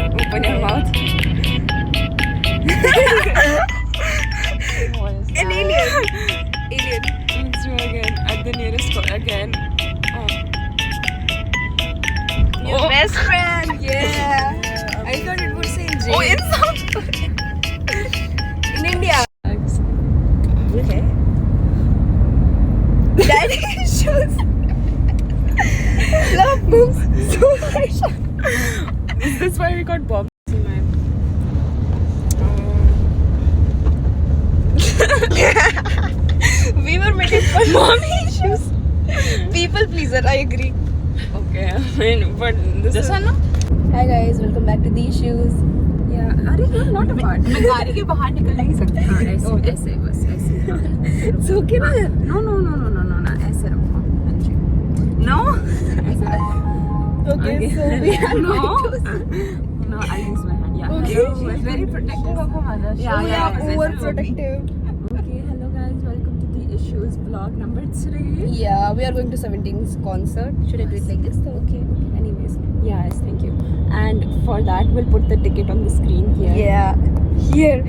Open your mouth. An alien. Alien. Let's do again. At the nearest again. Your best friend. Yeah. I thought it would say in jail. Oh, in South Korea. In India. Okay. Daddy issues. Love moves so much. Is this why we got bombed? We were making fun. Mommy issues. People pleaser. I agree. Okay, I mean, but this one, no? Hi guys, welcome back to The Issues. Yeah, अरे you're not a part. मैं गाड़ी के बाहर निकल नहीं सकती. ऐसे बस ऐसे. It's okay ना? No, ऐसे रखो. No. Okay, so we are No. going to. No, I use my hand. Yeah. Okay. Hello. She's very protective of her mother. Yeah, overprotective. Okay, hello guys. Welcome to The Issues vlog number 3. Yeah, we are going to 17's concert. Should I do it like this? Okay. Anyways, yes, thank you. And for that, we'll put the ticket on the screen here. Yeah. Here.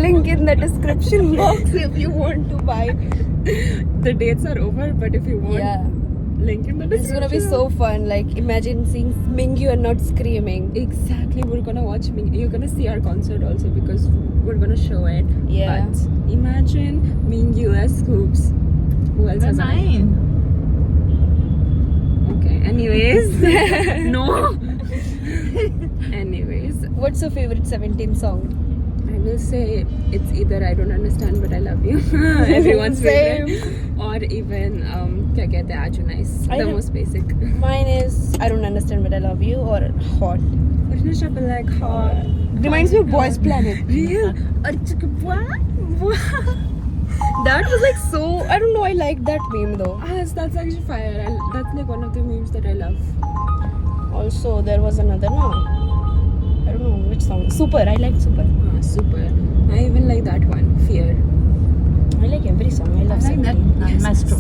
Link in the description box if you want to buy. The dates are over, but if you want, Yeah. link in the It's description. gonna be so fun. Like, imagine seeing Mingyu and not screaming. Exactly, we're gonna watch you're gonna see our concert also because we're gonna show it. Yeah. But imagine Mingyu as Scoops. Who else has Nine. Okay. Anyways. No. Anyways, What's your favorite 17 song? I will say it's either I don't understand but I love you. Everyone's Same. favorite. Or even क्या कहते हैं Aju Nice. I The don't- most basic. Mine is I Don't Understand But I Love You or Hot. Finish up like hot. Reminds me of Boys Planet. Real. What? That was like so. I don't know. I like that meme though. Yes, that's actually fire. That's like one of the memes that I love. Also, there was another no. I don't know which song. Super. I like Super. Super. I even like that one. Fear. I like every song. I love I like that 17. Maestro.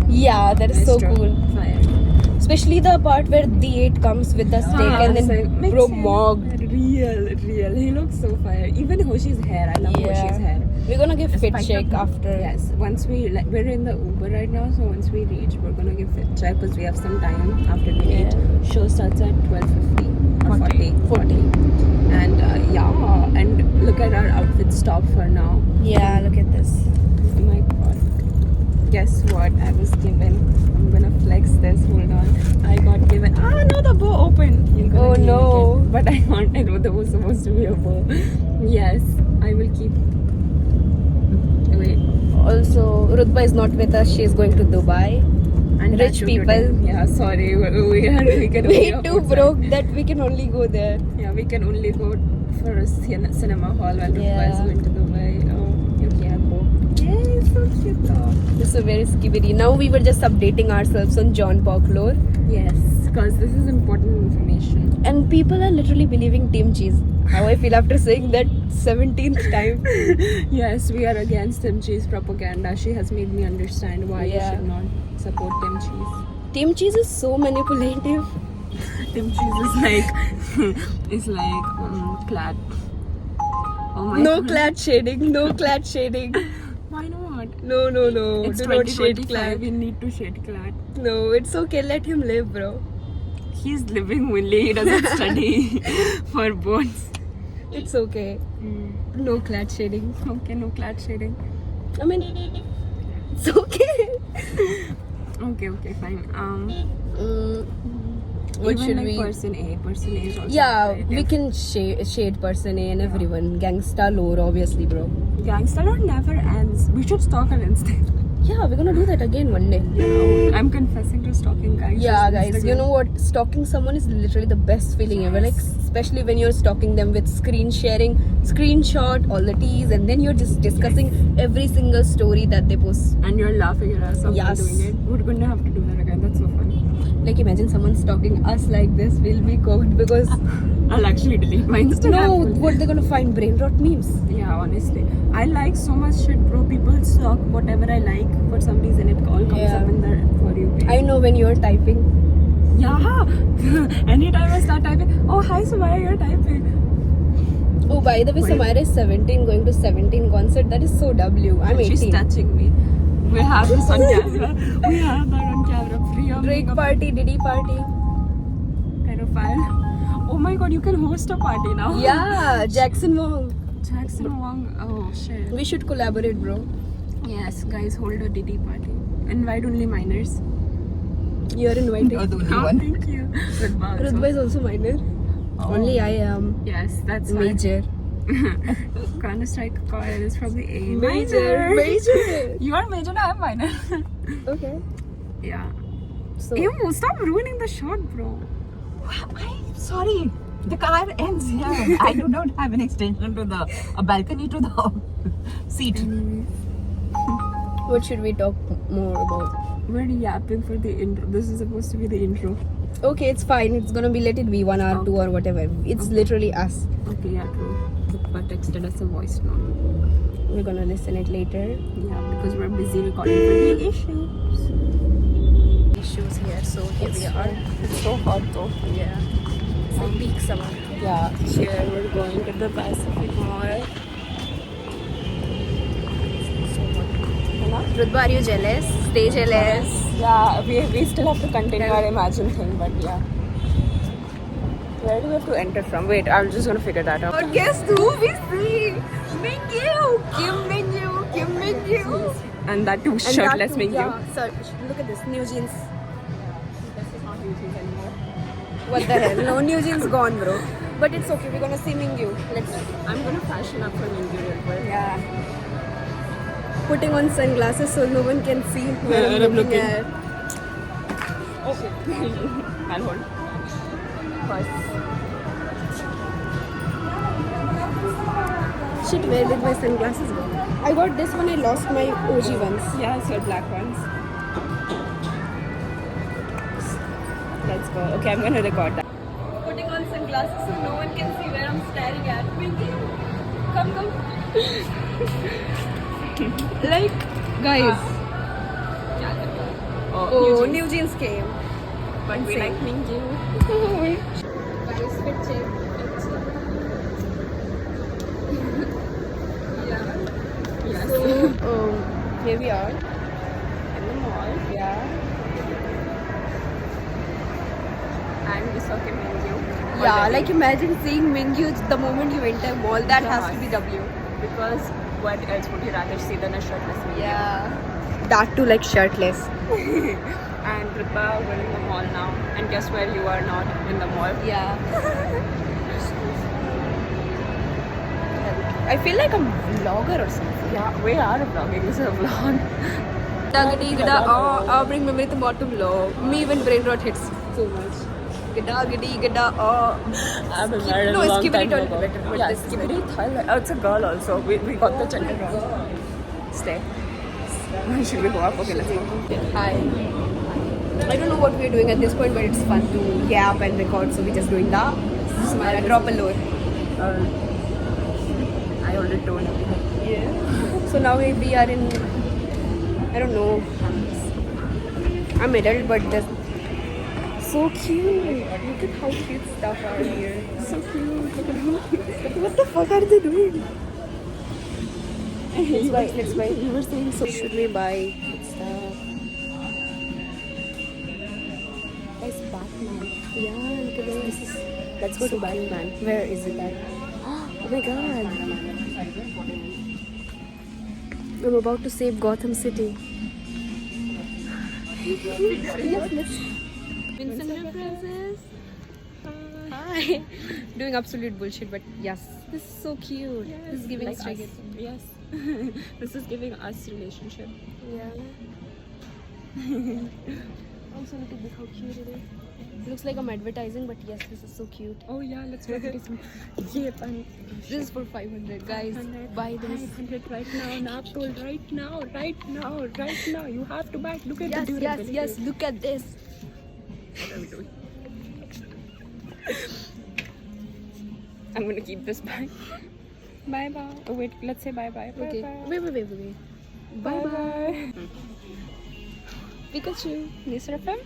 Yeah, that is so Maestro. cool. Fire. Especially the part where the 8 comes with the steak and then makes bro sense. mogged. Real. He looks so fire. Even Hoshi's hair. I love Hoshi's hair. We're gonna give fit Spike check up. after. Yes. Once we're in the Uber right now, so once we reach, we're gonna give fit check because we have some time after we reach. Show starts at 12:50 or 40. And and look at our outfit stop for now. Yeah, look at this. Oh my god. Guess what? I was given. I'm gonna flex this. Hold on. I got given. Ah, no, the bow opened. You're gonna Oh, give no. it. But I wanted there was supposed to be a bow. Yes, I will keep. Wait. Also, Rutba is not with us. She is going to Dubai. And Rich Nacho people. today. Yeah, sorry. We can We only too afford broke that we can only go there. Yeah, we can only go for a cinema hall while Rutba is Yeah. going to Dubai. Oh, you can't go. Yay, so cute though. This is very skibidi. Now we were just updating ourselves on John Folklore. Yes, because this is important information. And people are literally believing Team Cheese. How I feel after saying that 17th time. Yes, we are against Tim Cheese propaganda. She has made me understand why you Yeah. should not support Tim Cheese. Team Cheese is so manipulative. Tim Cheese is like clad. Oh my No god. clad shading. No clad shading. Why not? No. It's Do not shade 2025. clad. We need to shade clad. No, it's okay. Let him live, bro. He's living only. He doesn't study for boards. It's okay. No clad shading. Okay, no clad shading. I mean, it's okay. Okay, fine. What even should like we? Person A is also Yeah, creative. we can shade person A and everyone. Gangsta lore, obviously, bro. Gangsta lore never ends. We should stalk her instead. Yeah, we're gonna do that again one day. I'm confessing to stalking guys. Yeah, guys, you know what? Stalking someone is literally the best feeling ever. Like, especially when you're stalking them with screen sharing, screenshot, all the teas, and then you're just discussing every single story that they post. And you're laughing at us Yes. doing it. We're gonna have to do that again. That's so funny. Like, imagine someone stalking us like this. We'll be cooked because I'll actually delete my Instagram. no, what they're gonna find brain rot memes. Yeah, honestly. I like so much shit, bro. People stalk whatever I like for some reason. It all comes Yeah. up in the For You page. I know when you're typing. Yeah. Anytime I start typing, oh hi Sumaya, you're typing. Oh, by the way, Wait. Samira is 17, going to 17 concert. That is so W. I'm 18. She's touching me. We have this on camera. We have that on camera. Drake party, Diddy party. Pedophile. Oh my god, you can host a party now. Yeah, Jackson Wong. Jackson Wong. Oh shit. We should collaborate, bro. Yes, guys, hold a Diddy party. Invite only minors. You're invited. You're the only Oh, one. thank you. Rudba is also minor. Oh. Only I am Yes, that's why. major. Counter Strike Coil is probably A. Major. Major. You are major, I am minor. Okay. Yeah. So, Ew, stop ruining the shot, bro. I'm sorry. The car ends here. I do not have an extension to the a balcony to the seat. what should we talk more about? We're yapping for the intro. This is supposed to be the intro. Okay, it's fine. It's gonna be, let it be 1 hour, 2 or whatever. It's literally us. Okay, yeah, true. But texted us a voice note. We're gonna listen it later. Yeah, because we're busy recording for the issues. Issues here, so here we are. It's so hot though. Yeah. It's like peak summer. Yeah, here we're going to the Pacific Mall. Rudba, are you jealous? Stay jealous. Yeah, we still have to continue our Imagine thing, but yeah. Where do we have to enter from? Wait, I'm just gonna figure that out. But guess who we see? Mingyu! Kim Mingyu! Kim Mingyu! And that too And shirtless that too, Mingyu. yeah. So, look at this, new jeans. This is not new jeans anymore. What the hell? No, new jeans gone, bro. But it's okay, we're gonna see Mingyu. Let's. I'm gonna fashion up for Mingyu real quick. Yeah. Putting on sunglasses so no one can see where Where I'm I'm looking looking. at. Okay. I'll hold. First. Shit, where did my sunglasses go? I got this one, I lost my OG ones. Yeah, it's your black ones. Let's go. Okay, I'm gonna record that. Putting on sunglasses so no one can see where I'm staring at. Mingyu! Come. Like, guys. Oh, new jeans came. But we like Mingyu. Guys, fit check. Yes. So, here we are. In the mall. Yeah. And we saw Kim Mingyu. Yeah, like imagine seeing Mingyu the moment you enter mall. That has to be W. Because what else would you rather see than a shirtless Mingyu? Yeah. That too, like shirtless. And Rudba, we're in the mall now. And guess where you are not in the mall? Yeah. I feel like I'm a vlogger or something. Yeah, we are vlogging. This is a vlog. Bring memory to bottom vlog. Me when brain rot hits so much. Gada. I've been Skip- married no, a long Skibidi time told ago. me better, but Yeah, this- Skibidi Thailand. Oh, it's a girl also. We got the gender wrong. Stay. Should we go up? Okay, let's go. Hi. I don't know what we're doing at this point, but it's fun to gap and record, so we're just doing that. Smile, drop a load. I already told everything. Yeah. So now we are in, I don't know. I'm adult, but that's so cute. Look at how cute stuff are here. So cute. Look at how cute. What the fuck are they doing? Let's buy. You were saying so. Should we buy stuff? Guys, Batman. Yeah, look at this. Let's go to Batman. Where is it at? Oh my god. I'm about to save Gotham City. Yes, let's. Vincent Princess. Hi. Doing absolute bullshit, but yes, this is so cute. This is giving Like us us. Yes. This is giving us relationship. Yeah. Also, look at this, how cute it is. Looks like I'm advertising, but yes, this is so cute. Oh yeah, let's go to this. Yep, and This is for 500, guys. Buy this. 500 right now. Naptol right now. You have to buy it. Look at Yes, the durability. yes. Look at this. What are we doing? I'm gonna keep this bag. Bye bye. Oh wait, let's say bye bye. Okay. Wait. Bye bye. Pikachu. Mr. FM.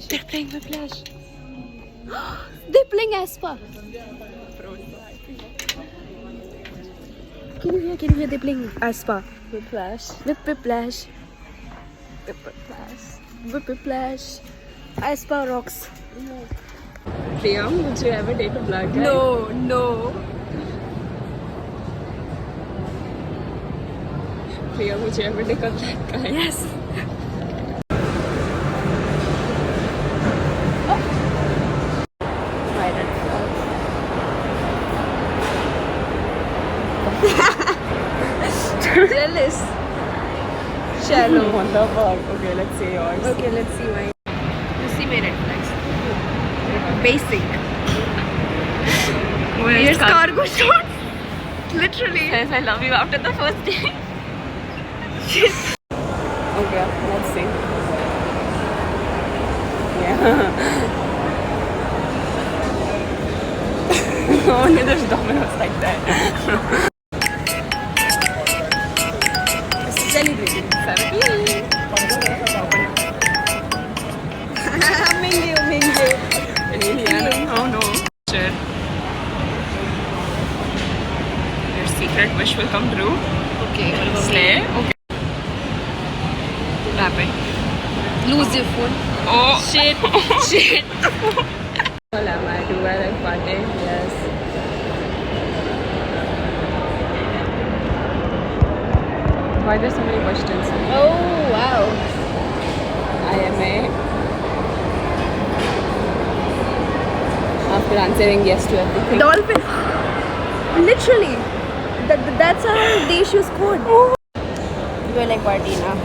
They're playing Whiplash. They're playing Aespa. Can you hear? Can you hear? They're playing Aespa. Whiplash. Whiplash. Whiplash. Whiplash. Aespa rocks. Priya, would you ever date a black guy? No, no. Priya, would you ever date a black guy? Yes. My red flag. Jealous. Shallow. What the fuck? Okay, let's say yours. Okay, let's see mine. You see my red flags. Basic. Here's cargo shorts. Literally. Says I love you after the first day. Okay, let's see. Yeah. Only there's Domino's like that. Celebrating. 17. Mingu. Really? Oh no. Sure. Your secret wish will come true. Okay. Slay. Okay. Tap it. Lose your phone. Oh. Shit. Shit. Well, am I? Do I like party? Yes. Why there's so many questions? Oh wow. IMA. After answering yes to everything. Dolphin. Literally. That's how the issue scored. Do I like party now?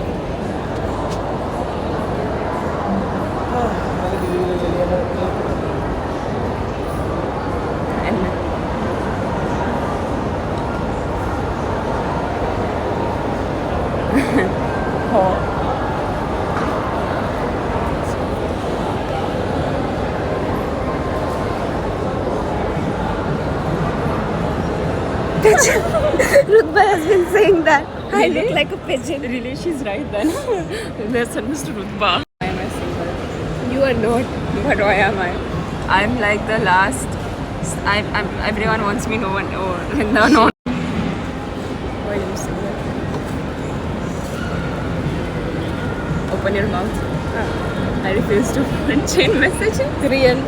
Rutba has been saying that. I Really? look like a pigeon. Really, she's right then. Let's send Mr. Rutba. Why am I single? You are not. But why am I? I'm like the last. I'm everyone wants me, no one. Oh, no. Why are you single? Open your mouth. I refuse to chain messaging. Real.